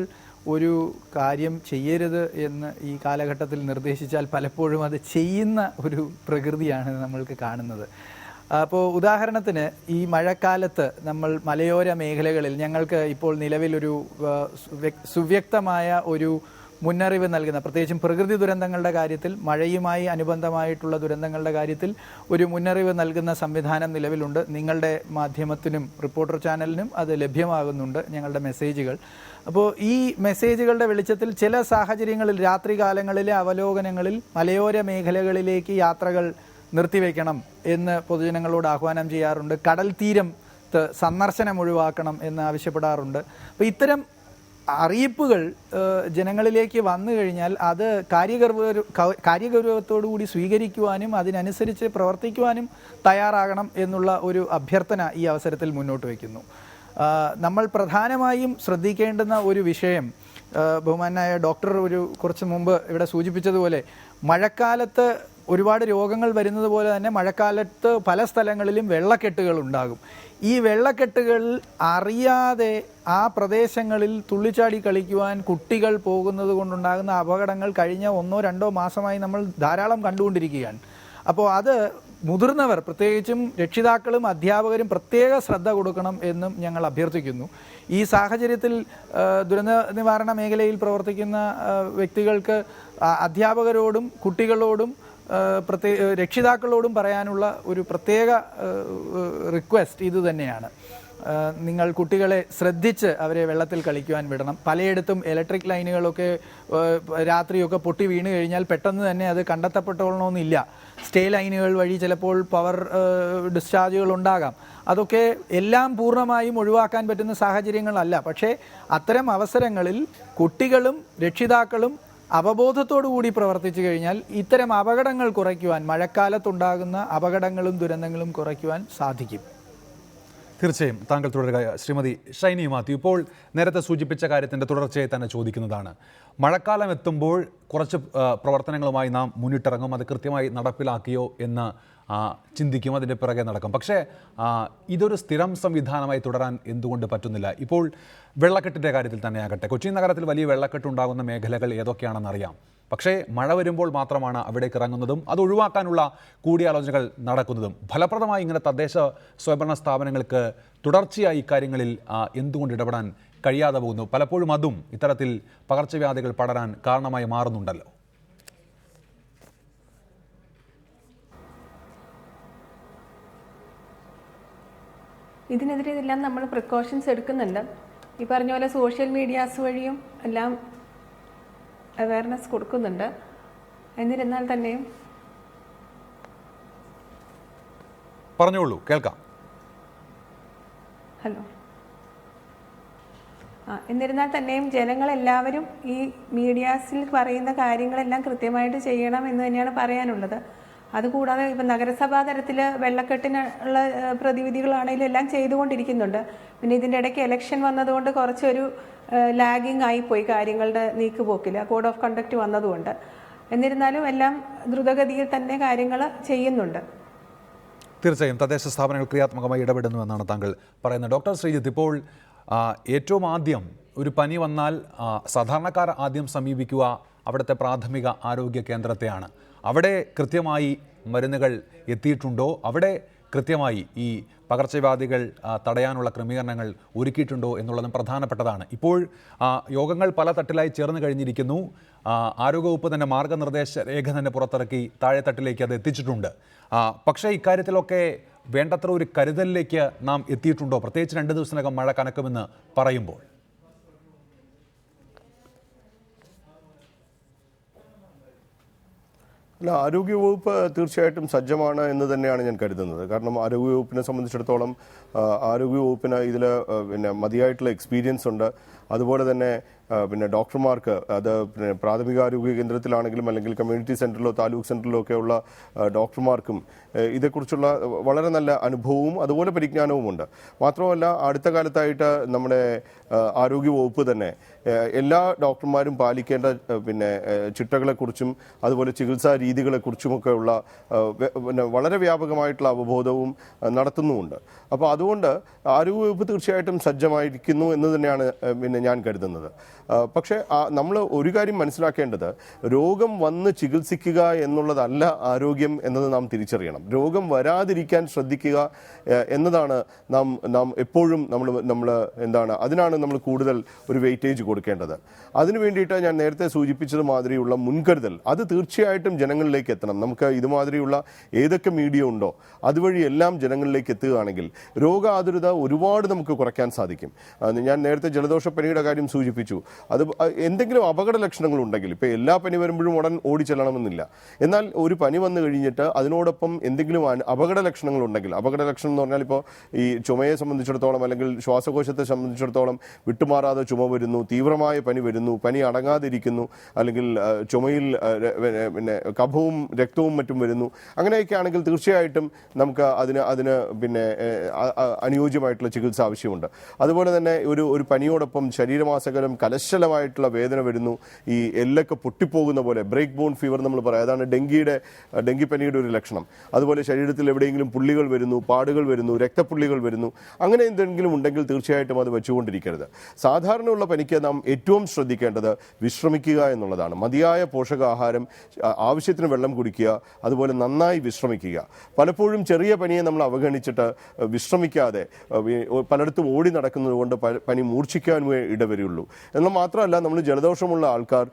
ഒരു കാര്യം ചെയ്യരുത് എന്ന് ഈ കാലഘട്ടത്തിൽ നിർദ്ദേശിച്ചാൽ പലപ്പോഴും അത് ചെയ്യുന്ന ഒരു പ്രകൃതിയാണ് നമ്മൾക്ക് കാണുന്നത്. അപ്പോൾ ഉദാഹരണത്തിന് ഈ മഴക്കാലത്ത് നമ്മൾ മലയോര മേഖലകളിൽ ഞങ്ങൾക്ക് ഇപ്പോൾ നിലവിലൊരു സുവ്യക്തമായ ഒരു മുന്നറിവ് നൽകുന്ന, പ്രത്യേകിച്ചും പ്രകൃതി ദുരന്തങ്ങളുടെ കാര്യത്തിൽ, മഴയുമായി അനുബന്ധമായിട്ടുള്ള ദുരന്തങ്ങളുടെ കാര്യത്തിൽ ഒരു മുന്നറിവ് നൽകുന്ന സംവിധാനം നിലവിലുണ്ട്. നിങ്ങളുടെ മാധ്യമത്തിനും റിപ്പോർട്ടർ ചാനലിനും അത് ലഭ്യമാകുന്നുണ്ട്, ഞങ്ങളുടെ മെസ്സേജുകൾ. അപ്പോൾ ഈ മെസ്സേജുകളുടെ വെളിച്ചത്തിൽ ചില സാഹചര്യങ്ങളിൽ രാത്രികാലങ്ങളിലെ അവലോകനങ്ങളിൽ മലയോര മേഖലകളിലേക്ക് യാത്രകൾ നിർത്തിവെക്കണം എന്ന് പൊതുജനങ്ങളോട് ആഹ്വാനം ചെയ്യാറുണ്ട്. കടൽ തീരം സന്ദർശനം ഒഴിവാക്കണം എന്ന് ആവശ്യപ്പെടാറുണ്ട്. അപ്പോൾ ഇത്തരം അറിയിപ്പുകൾ ജനങ്ങളിലേക്ക് വന്നു കഴിഞ്ഞാൽ അത് കാര്യഗൗരവത്തോടുകൂടി സ്വീകരിക്കുവാനും അതിനനുസരിച്ച് പ്രവർത്തിക്കുവാനും തയ്യാറാകണം എന്നുള്ള ഒരു അഭ്യർത്ഥന ഈ അവസരത്തിൽ മുന്നോട്ട് വയ്ക്കുന്നു. നമ്മൾ പ്രധാനമായും ശ്രദ്ധിക്കേണ്ടുന്ന ഒരു വിഷയം, ബഹുമാനായ ഡോക്ടർ കുറച്ച് മുമ്പ് ഇവിടെ സൂചിപ്പിച്ചതുപോലെ, മഴക്കാലത്ത് ഒരുപാട് രോഗങ്ങൾ വരുന്നത് പോലെ തന്നെ മഴക്കാലത്ത് പല സ്ഥലങ്ങളിലും വെള്ളക്കെട്ടുകൾ ഉണ്ടാകും. ഈ വെള്ളക്കെട്ടുകൾ അറിയാതെ ആ പ്രദേശങ്ങളിൽ തുള്ളിച്ചാടി കളിക്കുവാൻ കുട്ടികൾ പോകുന്നത് കൊണ്ടുണ്ടാകുന്ന അപകടങ്ങൾ കഴിഞ്ഞ 1-2 മാസമായി നമ്മൾ ധാരാളം കണ്ടുകൊണ്ടിരിക്കുകയാണ്. അപ്പോൾ അത് മുതിർന്നവർ, പ്രത്യേകിച്ചും രക്ഷിതാക്കളും അധ്യാപകരും പ്രത്യേക ശ്രദ്ധ കൊടുക്കണം എന്നും ഞങ്ങൾ അഭ്യർത്ഥിക്കുന്നു. ഈ സാഹചര്യത്തിൽ ദുരന്ത നിവാരണ മേഖലയിൽ പ്രവർത്തിക്കുന്ന വ്യക്തികൾക്ക് അധ്യാപകരോടും കുട്ടികളോടും രക്ഷിതാക്കളോടും പറയാനുള്ള ഒരു പ്രത്യേക റിക്വസ്റ്റ് ഇത് തന്നെയാണ്. നിങ്ങൾ കുട്ടികളെ ശ്രദ്ധിച്ച് അവരെ വെള്ളത്തിൽ കളിക്കുവാൻ വിടണം. പലയിടത്തും ഇലക്ട്രിക് ലൈനുകളൊക്കെ രാത്രിയൊക്കെ പൊട്ടി വീണ് കഴിഞ്ഞാൽ പെട്ടെന്ന് തന്നെ അത് കണ്ടെത്തപ്പെട്ടോളണമെന്നില്ല. സ്റ്റേ ലൈനുകൾ വഴി ചിലപ്പോൾ പവർ ഡിസ്ചാർജുകൾ ഉണ്ടാകാം. അതൊക്കെ എല്ലാം പൂർണ്ണമായും ഒഴിവാക്കാൻ പറ്റുന്ന സാഹചര്യങ്ങളല്ല. പക്ഷേ അത്തരം അവസരങ്ങളിൽ കുട്ടികളും രക്ഷിതാക്കളും അവബോധത്തോടു കൂടി പ്രവർത്തിച്ചു കഴിഞ്ഞാൽ ഇത്തരം അപകടങ്ങൾ കുറയ്ക്കുവാൻ, മഴക്കാലത്തുണ്ടാകുന്ന അപകടങ്ങളും ദുരന്തങ്ങളും കുറയ്ക്കുവാൻ സാധിക്കും. തീർച്ചയായും താങ്കൾ തുടരുക. ശ്രീമതി ഷൈനി മാത്യു, ഇപ്പോൾ നേരത്തെ സൂചിപ്പിച്ച കാര്യത്തിൻ്റെ തുടർച്ചയായി തന്നെ ചോദിക്കുന്നതാണ്. മഴക്കാലം എത്തുമ്പോൾ കുറച്ച് പ്രവർത്തനങ്ങളുമായി നാം മുന്നിട്ടിറങ്ങും, അത് കൃത്യമായി നടപ്പിലാക്കിയോ എന്ന് ചിന്തിക്കും, അതിൻ്റെ പിറകെ നടക്കും. പക്ഷേ ഇതൊരു സ്ഥിരം സംവിധാനമായി തുടരാൻ എന്തുകൊണ്ട് പറ്റുന്നില്ല? ഇപ്പോൾ വെള്ളക്കെട്ടിൻ്റെ കാര്യത്തിൽ തന്നെയാകട്ടെ, കൊച്ചി നഗരത്തിൽ വലിയ വെള്ളക്കെട്ടുണ്ടാകുന്ന മേഖലകൾ ഏതൊക്കെയാണെന്നറിയാം. പക്ഷേ മഴ വരുമ്പോൾ മാത്രമാണ് അവിടേക്ക് ഇറങ്ങുന്നതും അത് ഒഴിവാക്കാനുള്ള കൂടിയാലോചനകൾ നടക്കുന്നതും. ഫലപ്രദമായി ഇങ്ങനെ തദ്ദേശ സ്വയംഭരണ സ്ഥാപനങ്ങൾക്ക് തുടർച്ചയായി ഇക്കാര്യങ്ങളിൽ എന്തുകൊണ്ട് ഇടപെടാൻ കഴിയാതെ പോകുന്നു? പലപ്പോഴും അതും ഇത്തരത്തിൽ പകർച്ചവ്യാധികൾ പടരാൻ കാരണമായി മാറുന്നുണ്ടല്ലോ. ഇതിനെതിരെ എല്ലാം നമ്മൾ പ്രിക്കോഷൻസ് എടുക്കുന്നുണ്ട്. ഈ പറഞ്ഞ പോലെ സോഷ്യൽ മീഡിയാസ് വഴിയും എല്ലാം അവയർനെസ് കൊടുക്കുന്നുണ്ട്. എന്നിരുന്നാൽ തന്നെയും പറഞ്ഞോളൂ, കേൾക്കാം. ഹലോ. എന്നിരുന്നാൽ തന്നെയും ജനങ്ങളെല്ലാവരും ഈ മീഡിയാസിൽ പറയുന്ന കാര്യങ്ങളെല്ലാം കൃത്യമായിട്ട് ചെയ്യണം എന്ന് തന്നെയാണ് പറയാനുള്ളത്. അതുകൂടാതെ ഇപ്പം നഗരസഭാ തലത്തിൽ വെള്ളക്കെട്ടിനുള്ള പ്രതിവിധികളാണെങ്കിലും എല്ലാം ചെയ്തുകൊണ്ടിരിക്കുന്നുണ്ട്. പിന്നെ ഇതിൻ്റെ ഇടയ്ക്ക് ഇലക്ഷൻ വന്നതുകൊണ്ട് കുറച്ചൊരു ലാഗിങ് ആയിപ്പോയി കാര്യങ്ങളുടെ നീക്കുപോക്കിൽ, കോഡ് ഓഫ് കണ്ടക്ട് വന്നതുകൊണ്ട്. എന്നിരുന്നാലും എല്ലാം ദ്രുതഗതിയിൽ തന്നെ കാര്യങ്ങൾ ചെയ്യുന്നുണ്ട്. തീർച്ചയായും തദ്ദേശ സ്ഥാപനങ്ങൾ ക്രിയാത്മകമായി ഇടപെടുന്നു എന്നാണ് താങ്കൾ പറയുന്നത്. ഡോക്ടർ ശ്രീജിത്ത്, ഇപ്പോൾ ഏറ്റവും ആദ്യം ഒരു പനി വന്നാൽ സാധാരണക്കാർ ആദ്യം സമീപിക്കുക അവിടുത്തെ പ്രാഥമിക ആരോഗ്യ കേന്ദ്രത്തെയാണ്. അവിടെ കൃത്യമായി മരുന്നുകൾ എത്തിയിട്ടുണ്ടോ? അവിടെ കൃത്യമായി ഈ പകർച്ചവ്യാധികൾ തടയാനുള്ള ക്രമീകരണങ്ങൾ ഒരുക്കിയിട്ടുണ്ടോ എന്നുള്ളതും പ്രധാനപ്പെട്ടതാണ്. ഇപ്പോൾ യോഗങ്ങൾ പല തട്ടിലായി ചേർന്ന് കഴിഞ്ഞിരിക്കുന്നു. ആരോഗ്യവകുപ്പ് തന്നെ മാർഗനിർദ്ദേശ രേഖ തന്നെ പുറത്തിറക്കി താഴെത്തട്ടിലേക്ക് അത് എത്തിച്ചിട്ടുണ്ട്. പക്ഷേ ഇക്കാര്യത്തിലൊക്കെ വേണ്ടത്ര ഒരു കരുതലിലേക്ക് നാം എത്തിയിട്ടുണ്ടോ? പ്രത്യേകിച്ച് 2 ദിവസത്തിനകം മഴ കനക്കുമെന്ന് പറയുമ്പോൾ. അല്ല, ആരോഗ്യവകുപ്പ് തീർച്ചയായിട്ടും സജ്ജമാണ് എന്ന് തന്നെയാണ് ഞാൻ കരുതുന്നത്. കാരണം ആരോഗ്യവകുപ്പിനെ സംബന്ധിച്ചിടത്തോളം ആരോഗ്യവകുപ്പിന് ഇതിൽ പിന്നെ മതിയായിട്ടുള്ള എക്സ്പീരിയൻസ് ഉണ്ട്. അതുപോലെ തന്നെ പിന്നെ ഡോക്ടർമാർക്ക്, അത് പിന്നെ പ്രാഥമികാരോഗ്യ കേന്ദ്രത്തിലാണെങ്കിലും അല്ലെങ്കിൽ കമ്മ്യൂണിറ്റി സെൻറ്ററിലോ താലൂക്ക് സെൻറ്ററിലോ ഒക്കെയുള്ള ഡോക്ടർമാർക്കും ഇതേക്കുറിച്ചുള്ള വളരെ നല്ല അനുഭവവും അതുപോലെ പരിജ്ഞാനവുമുണ്ട്. മാത്രമല്ല അടുത്ത കാലത്തായിട്ട് നമ്മുടെ ആരോഗ്യവകുപ്പ് തന്നെ എല്ലാ ഡോക്ടർമാരും പാലിക്കേണ്ട പിന്നെ ചിട്ടകളെക്കുറിച്ചും അതുപോലെ ചികിത്സാ രീതികളെക്കുറിച്ചുമൊക്കെയുള്ള പിന്നെ വളരെ വ്യാപകമായിട്ടുള്ള അവബോധവും നടത്തുന്നുമുണ്ട്. അപ്പോൾ അതുകൊണ്ട് ആരോഗ്യവകുപ്പ് തീർച്ചയായിട്ടും സജ്ജമായിരിക്കുന്നു എന്ന് തന്നെയാണ് പിന്നെ ഞാൻ കരുതുന്നത്. പക്ഷേ നമ്മൾ ഒരു കാര്യം മനസ്സിലാക്കേണ്ടത്, രോഗം വന്ന് ചികിത്സിക്കുക എന്നുള്ളതല്ല ആരോഗ്യം എന്നത് നാം തിരിച്ചറിയണം. രോഗം വരാതിരിക്കാൻ ശ്രദ്ധിക്കുക എന്നതാണ് നാം എപ്പോഴും നമ്മൾ എന്താണ് അതിനാണ് നമ്മൾ കൂടുതൽ ഒരു വെയിറ്റേജ് കൊടുക്കേണ്ടത്. അതിനു വേണ്ടിയിട്ട് ഞാൻ നേരത്തെ സൂചിപ്പിച്ചത് മാതിരിയുള്ള മുൻകരുതൽ അത് തീർച്ചയായിട്ടും ജനങ്ങളിലേക്ക് എത്തണം. നമുക്ക് ഇതുമാതിരിയുള്ള ഏതൊക്കെ മീഡിയ ഉണ്ടോ അതുവഴി എല്ലാം ജനങ്ങളിലേക്ക് എത്തുകയാണെങ്കിൽ രോഗാതുരത ഒരുപാട് നമുക്ക് കുറയ്ക്കാൻ സാധിക്കും. ഞാൻ നേരത്തെ ജലദോഷപ്പനിയുടെ കാര്യം സൂചിപ്പിച്ചു. അത് എന്തെങ്കിലും അപകട ലക്ഷണങ്ങൾ ഉണ്ടെങ്കിൽ, ഇപ്പോൾ എല്ലാ പനി വരുമ്പോഴും ഉടൻ ഓടിച്ചെല്ലണമെന്നില്ല. എന്നാൽ ഒരു പനി വന്നു കഴിഞ്ഞിട്ട് അതിനോടൊപ്പം എന്തെങ്കിലും അപകട ലക്ഷണങ്ങൾ ഉണ്ടെങ്കിൽ, അപകട ലക്ഷണം എന്ന് പറഞ്ഞാൽ ഇപ്പോൾ ഈ ചുമയെ സംബന്ധിച്ചിടത്തോളം അല്ലെങ്കിൽ ശ്വാസകോശത്തെ സംബന്ധിച്ചിടത്തോളം വിട്ടുമാറാതെ ചുമ വരുന്നു, തീവ്രമായ പനി വരുന്നു, പനി അടങ്ങാതിരിക്കുന്നു, അല്ലെങ്കിൽ ചുമയിൽ പിന്നെ കഫവും രക്തവും മറ്റും വരുന്നു, അങ്ങനെയൊക്കെ ആണെങ്കിൽ തീർച്ചയായിട്ടും നമുക്ക് അതിന് പിന്നെ അനുയോജ്യമായിട്ടുള്ള ചികിത്സ ആവശ്യമുണ്ട്. അതുപോലെ തന്നെ ഒരു പനിയോടൊപ്പം ശരീരമാസകലം കലശലമായിട്ടുള്ള വേദന വരുന്നു, ഈ എല്ലൊക്കെ പൊട്ടിപ്പോകുന്ന പോലെ ബ്രേക്ക് ബോൺ ഫീവർ നമ്മൾ പറയാം, അതാണ് ഡെങ്കിപ്പനിയുടെ ഒരു ലക്ഷണം. അതുപോലെ ശരീരത്തിൽ എവിടെയെങ്കിലും പുള്ളികൾ വരുന്നു, പാടുകൾ വരുന്നു, രക്തപ്പുള്ളികൾ വരുന്നു, അങ്ങനെ എന്തെങ്കിലും ഉണ്ടെങ്കിൽ തീർച്ചയായിട്ടും അത് വെച്ചുകൊണ്ടിരിക്കരുത്. സാധാരണയുള്ള പനിക്ക് നാം ഏറ്റവും ശ്രദ്ധിക്കേണ്ടത് വിശ്രമിക്കുക എന്നുള്ളതാണ്. മതിയായ പോഷകാഹാരം, ആവശ്യത്തിന് വെള്ളം കുടിക്കുക, അതുപോലെ നന്നായി വിശ്രമിക്കുക. പലപ്പോഴും ചെറിയ പനിയെ നമ്മൾ അവഗണിച്ചിട്ട് വിശ്രമിക്കാതെ പലയിടത്തും ഓടി നടക്കുന്നത് കൊണ്ട് പനി മൂർച്ഛിക്കാനുമേ ഇടവരുള്ളൂ. എന്നാൽ മാത്രമല്ല, നമ്മൾ ജലദോഷമുള്ള ആൾക്കാർ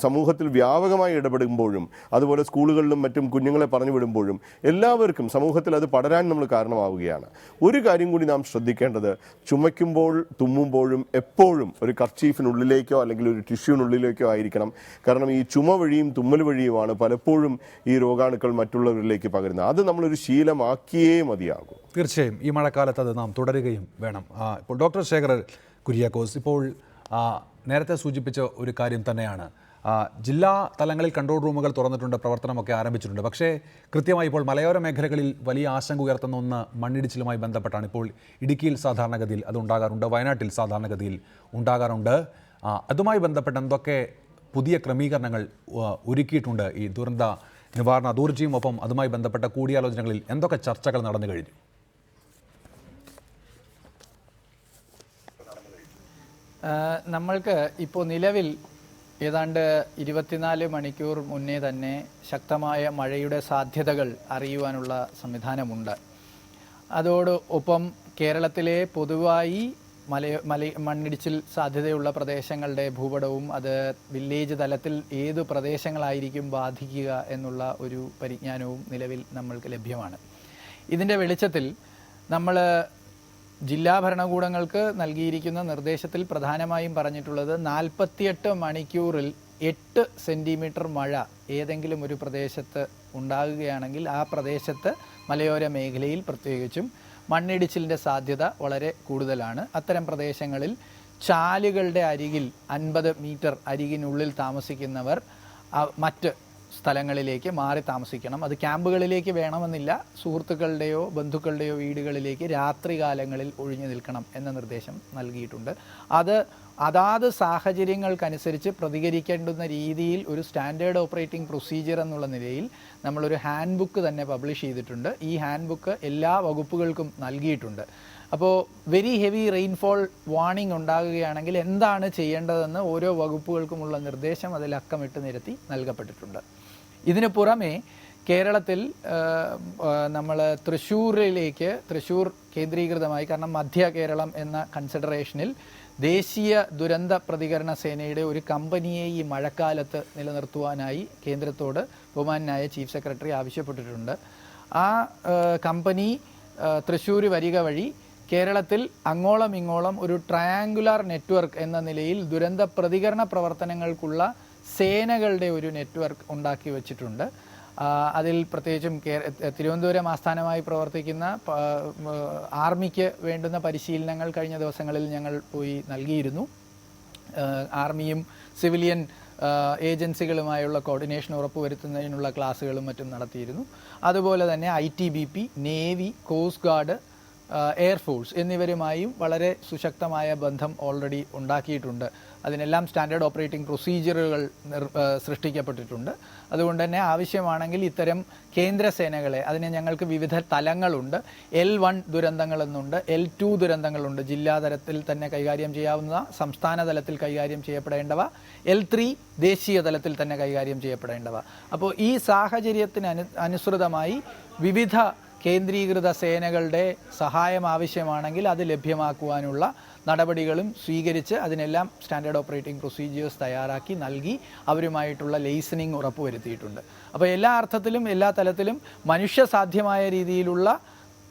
സമൂഹത്തിൽ വ്യാപകമായി ഇടപെടുമ്പോഴും അതുപോലെ സ്കൂളുകളിലും മറ്റും കുഞ്ഞുങ്ങളെ പറഞ്ഞു വിടുമ്പോഴും എല്ലാവർക്കും സമൂഹത്തിൽ അത് പടരാൻ നമ്മൾ കാരണമാവുകയാണ്. ഒരു കാര്യം കൂടി നാം ശ്രദ്ധിക്കേണ്ടത്, ചുമയ്ക്കുമ്പോൾ തുമ്മുമ്പോഴും എപ്പോഴും ഒരു കർച്ചീഫിനുള്ളിലേക്കോ അല്ലെങ്കിൽ ഒരു ടിഷ്യൂവിനുള്ളിലേക്കോ ആയിരിക്കണം. കാരണം ഈ ചുമ വഴിയും തുമ്മൽ വഴിയുമാണ് പലപ്പോഴും ഈ രോഗാണുക്കൾ മറ്റുള്ളവരിലേക്ക് പകരുന്നത്. അത് നമ്മളൊരു ശീലമാക്കിയേ മതിയാകും. തീർച്ചയായും ഈ മഴക്കാലത്ത് അത് നാം തുടരുകയും വേണം. ഇപ്പോൾ ഡോക്ടർ ശേഖർ കുര്യാക്കോസ്, ഇപ്പോൾ നേരത്തെ സൂചിപ്പിച്ച ഒരു കാര്യം തന്നെയാണ്, ജില്ലാ തലങ്ങളിൽ കൺട്രോൾ റൂമുകൾ തുറന്നിട്ടുണ്ട്, പ്രവർത്തനമൊക്കെ ആരംഭിച്ചിട്ടുണ്ട്. പക്ഷേ കൃത്യമായി ഇപ്പോൾ മലയോര മേഖലകളിൽ വലിയ ആശങ്ക ഉയർത്തുന്ന ഒന്ന് മണ്ണിടിച്ചിലുമായി ബന്ധപ്പെട്ടാണ്. ഇപ്പോൾ ഇടുക്കിയിൽ സാധാരണഗതിയിൽ അത് ഉണ്ടാകാറുണ്ട്, വയനാട്ടിൽ സാധാരണഗതിയിൽ ഉണ്ടാകാറുണ്ട്. അതുമായി ബന്ധപ്പെട്ട് എന്തൊക്കെ പുതിയ ക്രമീകരണങ്ങൾ ഒരുക്കിയിട്ടുണ്ട് ഈ ദുരന്ത നിവാരണ അതോറിറ്റിയും ഒപ്പം അതുമായി ബന്ധപ്പെട്ട കൂടിയാലോചനകളിൽ എന്തൊക്കെ ചർച്ചകൾ നടന്നു കഴിഞ്ഞു? നമ്മൾക്ക് ഇപ്പോൾ നിലവിൽ ഏതാണ്ട് 24 മണിക്കൂർ മുന്നേ തന്നെ ശക്തമായ മഴയുടെ സാധ്യതകൾ അറിയുവാനുള്ള സംവിധാനമുണ്ട്. അതോട് ഒപ്പം കേരളത്തിലെ പൊതുവായി മണ്ണിടിച്ചിൽ സാധ്യതയുള്ള പ്രദേശങ്ങളുടെ ഭൂപടവും അത് വില്ലേജ് തലത്തിൽ ഏത് പ്രദേശങ്ങളായിരിക്കും ബാധിക്കുക എന്നുള്ള ഒരു പരിജ്ഞാനവും നിലവിൽ നമ്മൾക്ക് ലഭ്യമാണ്. ഇതിൻ്റെ വെളിച്ചത്തിൽ നമ്മൾ ജില്ലാ ഭരണകൂടങ്ങൾക്ക് നൽകിയിരിക്കുന്ന നിർദ്ദേശത്തിൽ പ്രധാനമായും പറഞ്ഞിട്ടുള്ളത് 48 മണിക്കൂറിൽ 8 സെൻറ്റിമീറ്റർ മഴ ഏതെങ്കിലും ഒരു പ്രദേശത്ത് ഉണ്ടാകുകയാണെങ്കിൽ ആ പ്രദേശത്ത് മലയോര മേഖലയിൽ പ്രത്യേകിച്ചും മണ്ണിടിച്ചിലിൻ്റെ സാധ്യത വളരെ കൂടുതലാണ്. അത്തരം പ്രദേശങ്ങളിൽ ചാലുകളുടെ അരികിൽ 50 മീറ്റർ അരികിനുള്ളിൽ താമസിക്കുന്നവർ മറ്റ് സ്ഥലങ്ങളിലേക്ക് മാറി താമസിക്കണം. അത് ക്യാമ്പുകളിലേക്ക് വേണമെന്നില്ല, സുഹൃത്തുക്കളുടെയോ ബന്ധുക്കളുടെയോ വീടുകളിലേക്ക് രാത്രികാലങ്ങളിൽ ഒഴിഞ്ഞു നിൽക്കണം എന്ന നിർദ്ദേശം നൽകിയിട്ടുണ്ട്. അതാത് സാഹചര്യങ്ങൾക്കനുസരിച്ച് പ്രതികരിക്കേണ്ടുന്ന രീതിയിൽ ഒരു സ്റ്റാൻഡേർഡ് ഓപ്പറേറ്റിംഗ് പ്രൊസീജിയർ എന്നുള്ള നിലയിൽ നമ്മളൊരു ഹാൻഡ് ബുക്ക് തന്നെ പബ്ലിഷ് ചെയ്തിട്ടുണ്ട്. ഈ ഹാൻഡ് ബുക്ക് എല്ലാ വകുപ്പുകൾക്കും നൽകിയിട്ടുണ്ട്. അപ്പോൾ വെരി ഹെവി റെയിൻഫോൾ വാർണിംഗ് ഉണ്ടാകുകയാണെങ്കിൽ എന്താണ് ചെയ്യേണ്ടതെന്ന് ഓരോ വകുപ്പുകൾക്കുമുള്ള നിർദ്ദേശം അതിൽ അക്കമിട്ട് നിരത്തി നൽകപ്പെട്ടിട്ടുണ്ട്. ഇതിനു പുറമെ കേരളത്തിൽ നമ്മൾ തൃശ്ശൂർ കേന്ദ്രീകൃതമായി, കാരണം മധ്യ കേരളം എന്ന കൺസിഡറേഷനിൽ ദേശീയ ദുരന്ത പ്രതികരണ സേനയുടെ ഒരു കമ്പനിയെ ഈ മഴക്കാലത്ത് നിലനിർത്തുവാനായി കേന്ദ്രത്തോട് ബഹുമാനായ ചീഫ് സെക്രട്ടറി ആവശ്യപ്പെട്ടിട്ടുണ്ട്. ആ കമ്പനി തൃശ്ശൂർ വരിക വഴി കേരളത്തിൽ അങ്ങോളം ഇങ്ങോളം ഒരു ട്രയാങ്കുലാർ നെറ്റ്വർക്ക് എന്ന നിലയിൽ ദുരന്ത പ്രതികരണ പ്രവർത്തനങ്ങൾക്കുള്ള സേനകളുടെ ഒരു നെറ്റ്വർക്ക് ഉണ്ടാക്കി വച്ചിട്ടുണ്ട്. അതിൽ പ്രത്യേകിച്ചും തിരുവനന്തപുരം ആസ്ഥാനമായി പ്രവർത്തിക്കുന്ന ആർമിക്ക് വേണ്ടുന്ന പരിശീലനങ്ങൾ കഴിഞ്ഞ ദിവസങ്ങളിൽ ഞങ്ങൾ പോയി നൽകിയിരുന്നു. ആർമിയും സിവിലിയൻ ഏജൻസികളുമായുള്ള കോർഡിനേഷൻ ഉറപ്പുവരുത്തുന്നതിനുള്ള ക്ലാസ്സുകളും മറ്റും നടത്തിയിരുന്നു. അതുപോലെ തന്നെ ITBP, navy, coast guard, air force എന്നിവരുമായും വളരെ സുശക്തമായ ബന്ധം ഓൾറെഡി ഉണ്ടാക്കിയിട്ടുണ്ട്. അതിനെല്ലാം സ്റ്റാൻഡേർഡ് ഓപ്പറേറ്റിംഗ് പ്രൊസീജിയറുകൾ സൃഷ്ടിക്കപ്പെട്ടിട്ടുണ്ട്. അതുകൊണ്ട് തന്നെ ആവശ്യമാണെങ്കിൽ ഇത്തരം കേന്ദ്രസേനകളെ, അതിന് ഞങ്ങൾക്ക് വിവിധ തലങ്ങളുണ്ട്. L1 ദുരന്തങ്ങളെന്നുണ്ട്, L2 ദുരന്തങ്ങളുണ്ട്, ജില്ലാതലത്തിൽ തന്നെ കൈകാര്യം ചെയ്യാവുന്ന, സംസ്ഥാന തലത്തിൽ കൈകാര്യം ചെയ്യപ്പെടേണ്ടവ, L3 ദേശീയ തലത്തിൽ തന്നെ കൈകാര്യം ചെയ്യപ്പെടേണ്ടവ. അപ്പോൾ ഈ സാഹചര്യത്തിന് അനുസൃതമായി വിവിധ കേന്ദ്രീകൃത സേനകളുടെ സഹായം ആവശ്യമാണെങ്കിൽ അത് ലഭ്യമാക്കുവാനുള്ള നടപടികളും സ്വീകരിച്ച് അതിനെല്ലാം സ്റ്റാൻഡേർഡ് ഓപ്പറേറ്റിംഗ് പ്രൊസീജിയേഴ്സ് തയ്യാറാക്കി നൽകി അവരുമായിട്ടുള്ള ലൈസനിങ് ഉറപ്പുവരുത്തിയിട്ടുണ്ട്. അപ്പോൾ എല്ലാ അർത്ഥത്തിലും എല്ലാ തലത്തിലും മനുഷ്യസാധ്യമായ രീതിയിലുള്ള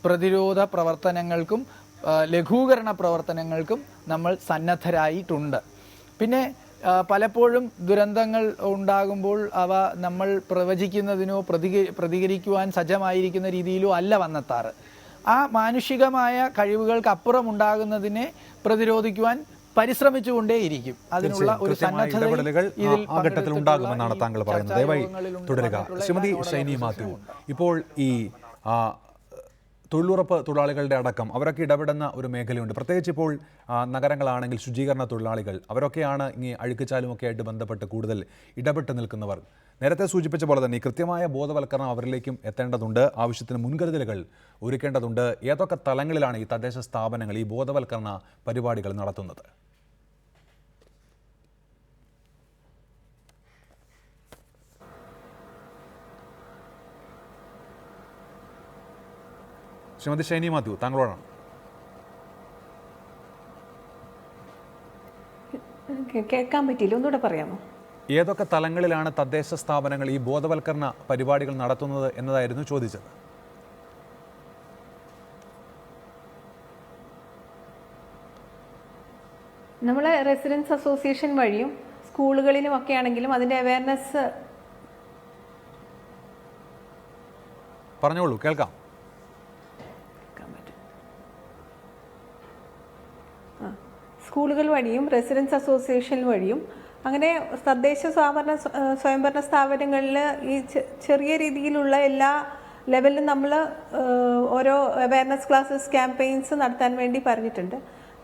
പ്രതിരോധ പ്രവർത്തനങ്ങൾക്കും ലഘൂകരണ പ്രവർത്തനങ്ങൾക്കും നമ്മൾ സന്നദ്ധരായിട്ടുണ്ട്. പിന്നെ പലപ്പോഴും ദുരന്തങ്ങൾ ഉണ്ടാകുമ്പോൾ അവ നമ്മൾ പ്രവചിക്കുന്നതിനോ പ്രതികരിക്കുവാൻ സജ്ജമായിരിക്കുന്ന രീതിയിലോ അല്ല വന്നെത്താറ്. ആ മാനുഷികമായ കഴിവുകൾക്കപ്പുറം ഉണ്ടാകുന്നതിനെ പ്രതിരോധിക്കുവാൻ പരിശ്രമിച്ചുകൊണ്ടേയിരിക്കും. അതിനുള്ള ഒരു സന്നദ്ധത ഉണ്ടാകുമെന്നാണ് താങ്കൾ പറയുന്നത്. ദയവായി തുടരുക. ശ്രീമതി ഷൈനി മാത്യു, ഇപ്പോൾ ഈ തൊഴിലുറപ്പ് തൊഴിലാളികളുടെ അടക്കം അവരൊക്കെ ഇടപെടുന്ന ഒരു മേഖലയുണ്ട്. പ്രത്യേകിച്ച് ഇപ്പോൾ നഗരങ്ങളാണെങ്കിൽ ശുചീകരണ തൊഴിലാളികൾ, അവരൊക്കെയാണ് ഈ അഴുക്കുചാലുമൊക്കെ ആയിട്ട് ബന്ധപ്പെട്ട് കൂടുതൽ ഇടപെട്ട് നിൽക്കുന്നവർ. നേരത്തെ സൂചിപ്പിച്ച പോലെ തന്നെ കൃത്യമായ ബോധവൽക്കരണം അവരിലേക്കും എത്തേണ്ടതുണ്ട്, ആവശ്യത്തിന് മുൻകരുതലുകൾ ഒരുക്കേണ്ടതുണ്ട്. ഏതൊക്കെ തലങ്ങളിലാണ് ഈ തദ്ദേശ സ്ഥാപനങ്ങൾ ഈ ബോധവൽക്കരണ പരിപാടികൾ നടത്തുന്നത്? ശ്രീമതി ഷൈനി മാത്യു, താങ്കളോടാണ്. കേൾക്കാൻ പറ്റിയില്ല, ഒന്നുകൂടെ പറയാമോ? ഏതൊക്കെ തലങ്ങളിലാണ് തദ്ദേശ സ്ഥാപനങ്ങൾ ഈ ബോധവൽക്കരണ പരിപാടികൾ നടത്തുന്നത് എന്നതായിരുന്നു ചോദിച്ചത്. നമ്മളെ റെസിഡൻസ് അസോസിയേഷൻ വഴിയും സ്കൂളുകളിലും ഒക്കെ ആണെങ്കിലും അതിൻ്റെ അവയർനെസ്. പറഞ്ഞോളൂ, കേൾക്കാം. സ്കൂളുകൾ വഴിയും റെസിഡൻസ് അസോസിയേഷൻ വഴിയും അങ്ങനെ തദ്ദേശ സ്വയംഭരണ സ്ഥാപനങ്ങളിൽ ഈ ചെറിയ രീതിയിലുള്ള എല്ലാ ലെവലിലും നമ്മൾ ഓരോ അവയർനെസ് ക്ലാസ്സസ് ക്യാമ്പയിൻസ് നടത്താൻ വേണ്ടി പറഞ്ഞിട്ടുണ്ട്.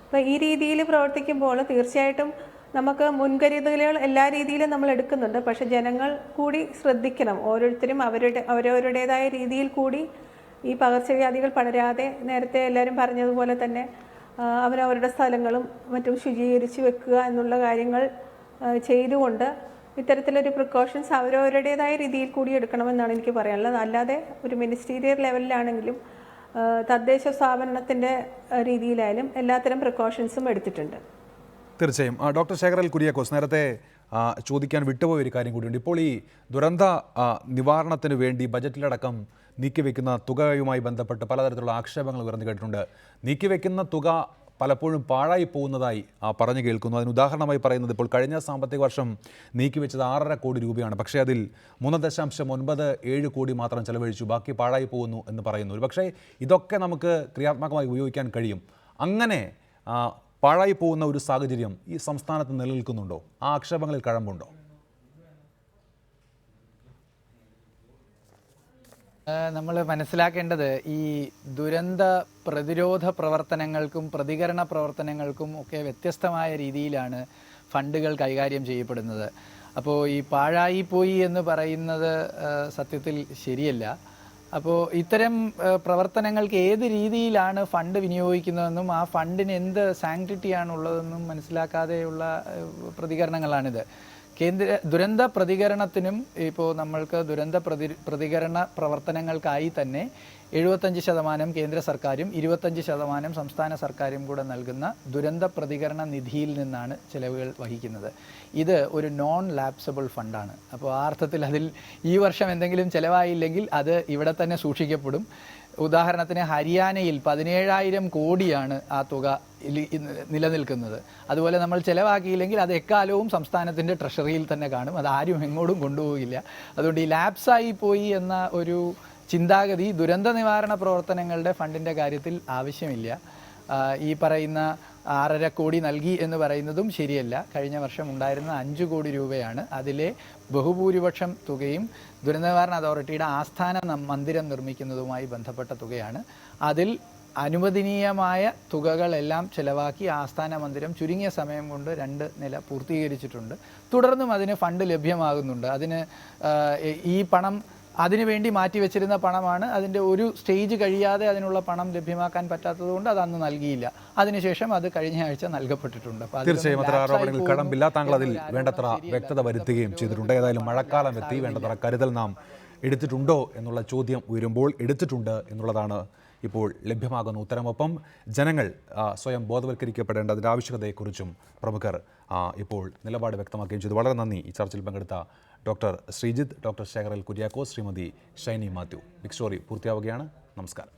അപ്പോൾ ഈ രീതിയിൽ പ്രവർത്തിക്കുമ്പോൾ തീർച്ചയായിട്ടും നമുക്ക് മുൻകരുതലുകൾ എല്ലാ രീതിയിലും നമ്മൾ എടുക്കുന്നുണ്ട്. പക്ഷേ ജനങ്ങൾ കൂടി ശ്രദ്ധിക്കണം. ഓരോരുത്തരും അവരവരുടേതായ രീതിയിൽ കൂടി ഈ പകർച്ചവ്യാധികൾ പടരാതെ നേരത്തെ എല്ലാവരും പറഞ്ഞതുപോലെ തന്നെ അവരവരുടെ സ്ഥലങ്ങളും മറ്റും ശുചീകരിച്ച് വെക്കുക എന്നുള്ള കാര്യങ്ങൾ ചെയ്തുകൊണ്ട് ഇത്തരത്തിലൊരു പ്രിക്കോഷൻസ് അവരവരുടേതായ രീതിയിൽ കൂടി എടുക്കണമെന്നാണ് എനിക്ക് പറയാനുള്ളത്. അല്ലാതെ ഒരു മിനിസ്റ്റീരിയൽ ലെവലിലാണെങ്കിലും തദ്ദേശ സ്ഥാപനത്തിൻ്റെ രീതിയിലായാലും എല്ലാത്തരം പ്രിക്കോഷൻസും എടുത്തിട്ടുണ്ട്. തീർച്ചയായും. ഡോക്ടർ ശേഖരൽ കുര്യാക്കോസ്, നേരത്തെ ചോദിക്കാൻ വിട്ടുപോയ ഒരു കാര്യം കൂടിയുണ്ട്. ഇപ്പോൾ ഈ ദുരന്ത നിവാരണത്തിന് വേണ്ടി ബജറ്റിലടക്കം നീക്കിവെക്കുന്ന തുകയുമായി ബന്ധപ്പെട്ട് പലതരത്തിലുള്ള ആക്ഷേപങ്ങൾ ഉയർന്നു കേട്ടിട്ടുണ്ട്. നീക്കിവെക്കുന്ന തുക പലപ്പോഴും പാഴായി പോകുന്നതായി പറഞ്ഞു കേൾക്കുന്നു. അതിന് ഉദാഹരണമായി പറയുന്നത്, ഇപ്പോൾ കഴിഞ്ഞ സാമ്പത്തിക വർഷം നീക്കിവെച്ചത് 6.5 കോടി രൂപയാണ്. പക്ഷേ അതിൽ 3.97 കോടി മാത്രം ചെലവഴിച്ചു, ബാക്കി പാഴായി പോകുന്നു എന്ന് പറയുന്നു. പക്ഷേ ഇതൊക്കെ നമുക്ക് ക്രിയാത്മകമായി ഉപയോഗിക്കാൻ കഴിയും. അങ്ങനെ പാഴായി പോകുന്ന ഒരു സാഹചര്യം ഈ സംസ്ഥാനത്ത് നിലനിൽക്കുന്നുണ്ടോ? ആ ആക്ഷേപങ്ങളിൽ കഴമ്പുണ്ടോ? നമ്മൾ മനസ്സിലാക്കേണ്ടത് ഈ ദുരന്ത പ്രതിരോധ പ്രവർത്തനങ്ങൾക്കും പ്രതികരണ പ്രവർത്തനങ്ങൾക്കും ഒക്കെ വ്യത്യസ്തമായ രീതിയിലാണ് ഫണ്ടുകൾ കൈകാര്യം ചെയ്യപ്പെടുന്നത്. അപ്പോൾ ഈ പാഴായി പോയി എന്ന് പറയുന്നത് സത്യത്തിൽ ശരിയല്ല. അപ്പോൾ ഇത്തരം പ്രവർത്തനങ്ങൾക്ക് ഏത് രീതിയിലാണ് ഫണ്ട് വിനിയോഗിക്കുന്നതെന്നും ആ ഫണ്ടിന് എന്ത് സാങ്ക്ടിറ്റിയാണുള്ളതെന്നും മനസ്സിലാക്കാതെയുള്ള പ്രതികരണങ്ങളാണിത്. ദുരന്ത പ്രതികരണത്തിനും ഇപ്പോൾ നമ്മൾക്ക് ദുരന്ത പ്രതികരണ പ്രവർത്തനങ്ങൾക്കായി തന്നെ 75% കേന്ദ്ര സർക്കാരും 25% സംസ്ഥാന സർക്കാരും കൂടെ നൽകുന്ന ദുരന്ത പ്രതികരണ നിധിയിൽ നിന്നാണ് ചെലവുകൾ വഹിക്കുന്നത്. ഇത് ഒരു നോൺ ലാപ്സബിൾ ഫണ്ടാണ്. അപ്പോൾ ആ അർത്ഥത്തിൽ അതിൽ ഈ വർഷം എന്തെങ്കിലും ചിലവായില്ലെങ്കിൽ അത് ഇവിടെ തന്നെ സൂക്ഷിക്കപ്പെടും. ഉദാഹരണത്തിന് ഹരിയാനയിൽ 17,000 കോടിയാണ് ആ തുക നിലനിൽക്കുന്നത്. അതുപോലെ നമ്മൾ ചിലവാക്കിയില്ലെങ്കിൽ അത് എക്കാലവും സംസ്ഥാനത്തിൻ്റെ ട്രഷറിയിൽ തന്നെ കാണും. അത് ആരും എങ്ങോട്ടും കൊണ്ടുപോകില്ല. അതുകൊണ്ട് ഈ ലാപ്സായി പോയി എന്ന ഒരു ചിന്താഗതി ദുരന്ത നിവാരണ പ്രവർത്തനങ്ങളുടെ ഫണ്ടിൻ്റെ കാര്യത്തിൽ ആവശ്യമില്ല. ഈ പറയുന്ന 6.5 കോടി നൽകി എന്ന് പറയുന്നതും ശരിയല്ല. കഴിഞ്ഞ വർഷം ഉണ്ടായിരുന്ന 5 കോടി രൂപയാണ്. അതിലെ ബഹുഭൂരിപക്ഷം തുകയും ദുരന്ത നിവാരണ അതോറിറ്റിയുടെ ആസ്ഥാന മന്ദിരം നിർമ്മിക്കുന്നതുമായി ബന്ധപ്പെട്ട തുകയാണ്. അതിൽ അനുവദനീയമായ തുകകളെല്ലാം ചെലവാക്കി ആസ്ഥാന മന്ദിരം ചുരുങ്ങിയ സമയം കൊണ്ട് 2 നില പൂർത്തീകരിച്ചിട്ടുണ്ട്. തുടർന്നും അതിന് ഫണ്ട് ലഭ്യമാകുന്നുണ്ട്. അതിന് ഈ പണം അതിനുവേണ്ടി മാറ്റിവെച്ചിരുന്ന പണമാണ്. അതിൻ്റെ ഒരു സ്റ്റേജ് കഴിയാതെ അതിനുള്ള പണം ലഭ്യമാക്കാൻ പറ്റാത്തതുകൊണ്ട് അത് അന്ന് നൽകിയില്ല. അതിനുശേഷം അത് കഴിഞ്ഞ ആഴ്ച നൽകപ്പെട്ടിട്ടുണ്ട്. തീർച്ചയായും അത്ര ആരോപണങ്ങളിൽ കടമ്പില്ല. താങ്കൾ അതിൽ വേണ്ടത്ര വ്യക്തത വരുത്തുകയും ചെയ്തിട്ടുണ്ട്. ഏതായാലും മഴക്കാലം എത്തി, വേണ്ടത്ര കരുതൽ നാം എടുത്തിട്ടുണ്ടോ എന്നുള്ള ചോദ്യം ഉയരുമ്പോൾ എടുത്തിട്ടുണ്ട് എന്നുള്ളതാണ് ഇപ്പോൾ ലഭ്യമാകുന്ന ഉത്തരമൊപ്പം ജനങ്ങൾ സ്വയം ബോധവൽക്കരിക്കപ്പെടേണ്ടതിൻ്റെ ആവശ്യകതയെക്കുറിച്ചും പ്രമുഖർ ഇപ്പോൾ നിലപാട് വ്യക്തമാക്കുകയും ചെയ്തു. വളരെ നന്ദി ഈ ചർച്ചയിൽ പങ്കെടുത്ത doctor Sreejith, doctor Sekhar L Kuriakose, Shrimati Shiny Mathew. Big story പൂർത്തിയാവുകയാണ്. നമസ്കാരം.